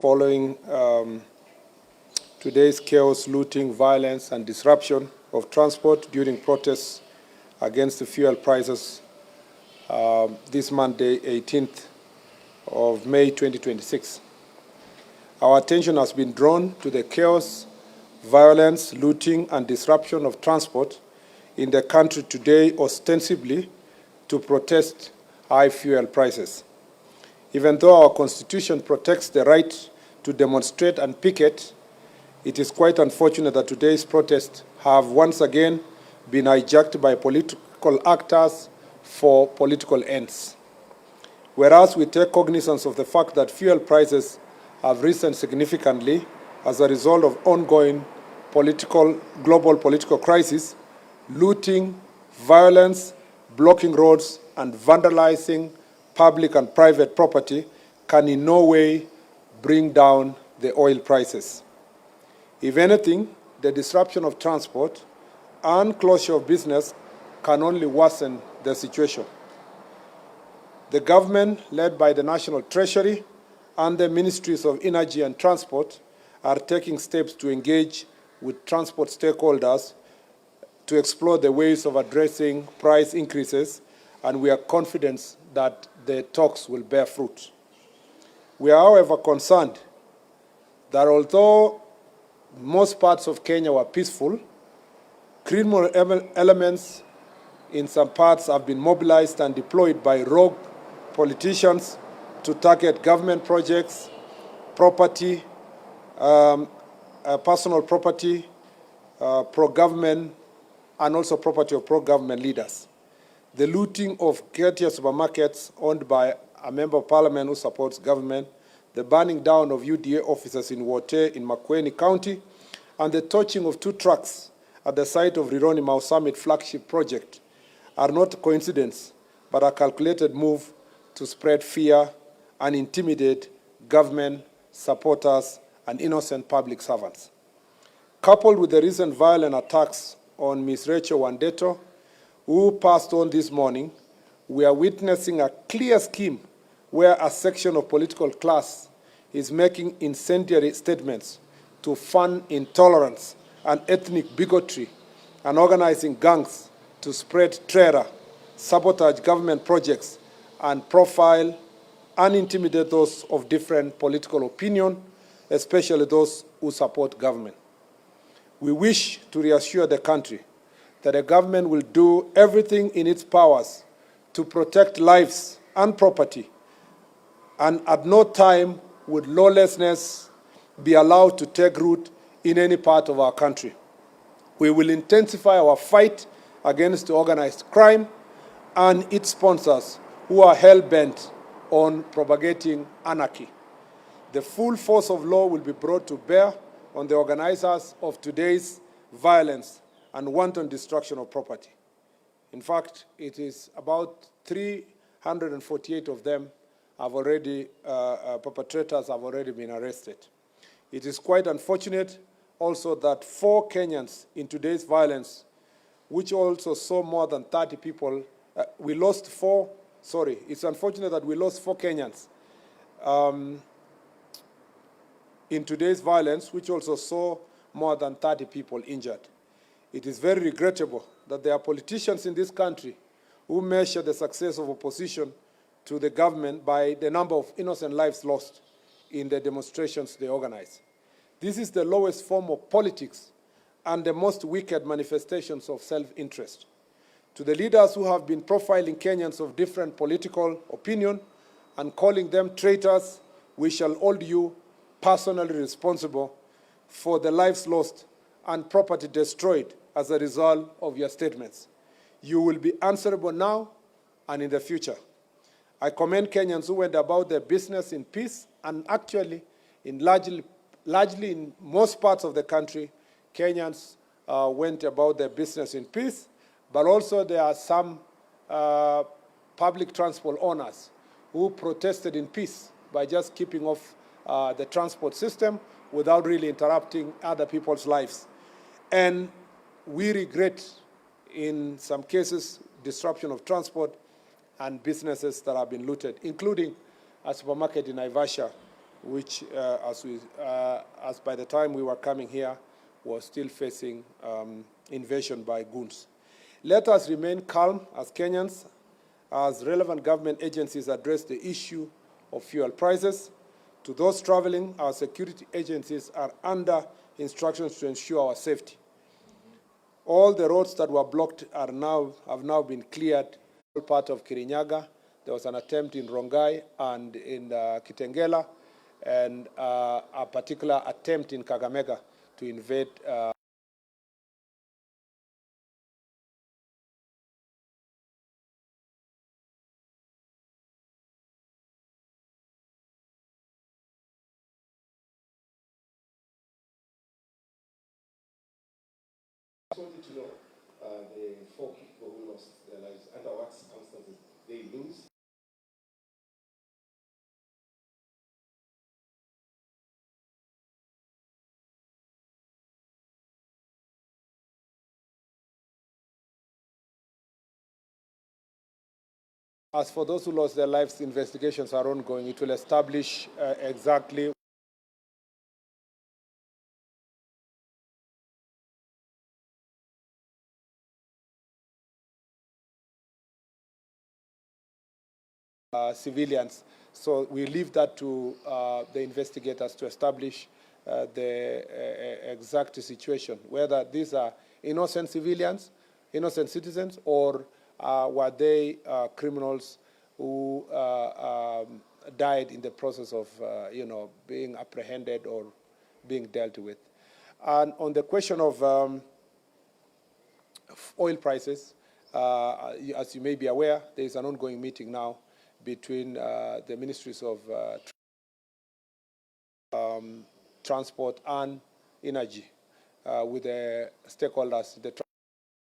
Following today's chaos, looting, violence, and disruption of transport during protests against the fuel prices this Monday, 18th of May 2026. Our attention has been drawn to the chaos, violence, looting, and disruption of transport in the country today, ostensibly to protest high fuel prices. Even though our Constitution protects the right to demonstrate and picket, it is quite unfortunate that today's protests have once again been hijacked by political actors for political ends. Whereas we take cognizance of the fact that fuel prices have risen significantly as a result of ongoing global political crisis, looting, violence, blocking roads, and vandalizing public and private property can in no way bring down the oil prices. If anything, the disruption of transport and closure of business can only worsen the situation. The government, led by the National Treasury and the Ministries of Energy and Transport, are taking steps to engage with transport stakeholders to explore the ways of addressing price increases, and we are confident that the talks will bear fruit. We are, however, concerned that although most parts of Kenya were peaceful, criminal elements in some parts have been mobilized and deployed by rogue politicians to target government projects, property, personal property, pro-government, and also property of pro-government leaders. The looting of Ketia supermarkets owned by a member of parliament who supports government, the burning down of UDA offices in Wote in Makueni County, and the torching of 2 trucks at the site of Rironi Mau Summit flagship project are not coincidence, but a calculated move to spread fear and intimidate government supporters and innocent public servants. Coupled with the recent violent attacks on Ms. Rachel Wandeto, who passed on this morning, we are witnessing a clear scheme where a section of political class is making incendiary statements to fund intolerance and ethnic bigotry and organizing gangs to spread terror, sabotage government projects, and profile and intimidate those of different political opinion, especially those who support government. We wish to reassure the country that the government will do everything in its powers to protect lives and property, and at no time would lawlessness be allowed to take root in any part of our country. We will intensify our fight against organized crime and its sponsors who are hell-bent on propagating anarchy. The full force of law will be brought to bear on the organizers of today's violence and wanton destruction of property. In fact, it is about 348 of them have already, perpetrators have already been arrested. It is quite unfortunate also that 4 Kenyans in today's violence, which also saw more than 30 people, it's unfortunate that we lost 4 Kenyans in today's violence, which also saw more than 30 people injured. It is very regrettable that there are politicians in this country who measure the success of opposition to the government by the number of innocent lives lost in the demonstrations they organize. This is the lowest form of politics and the most wicked manifestations of self-interest. To the leaders who have been profiling Kenyans of different political opinion and calling them traitors, we shall hold you personally responsible for the lives lost and property destroyed as a result of your statements. You will be answerable now and in the future. I commend Kenyans who went about their business in peace, and actually, largely in most parts of the country, Kenyans went about their business in peace, but also there are some public transport owners who protested in peace by just keeping off the transport system without really interrupting other people's lives. And we regret, in some cases, disruption of transport and businesses that have been looted, including a supermarket in Naivasha which, as by the time we were coming here, was still facing invasion by goons. Let us remain calm as Kenyans, as relevant government agencies address the issue of fuel prices. To those traveling, our security agencies are under instructions to ensure our safety. All the roads that were blocked have now been cleared. Part of Kirinyaga, there was an attempt in Rongai and in Kitengela, and a particular attempt in Kakamega to invade. I just wanted to know the 4 people who lost their lives, under what circumstances they lose. As for those who lost their lives, investigations are ongoing. It will establish exactly civilians. So we leave that to the investigators to establish the exact situation, whether these are innocent civilians, innocent citizens, or were they criminals who died in the process of being apprehended or being dealt with. And on the question of oil prices, as you may be aware, there is an ongoing meeting now between the ministries of transport and energy with the stakeholders.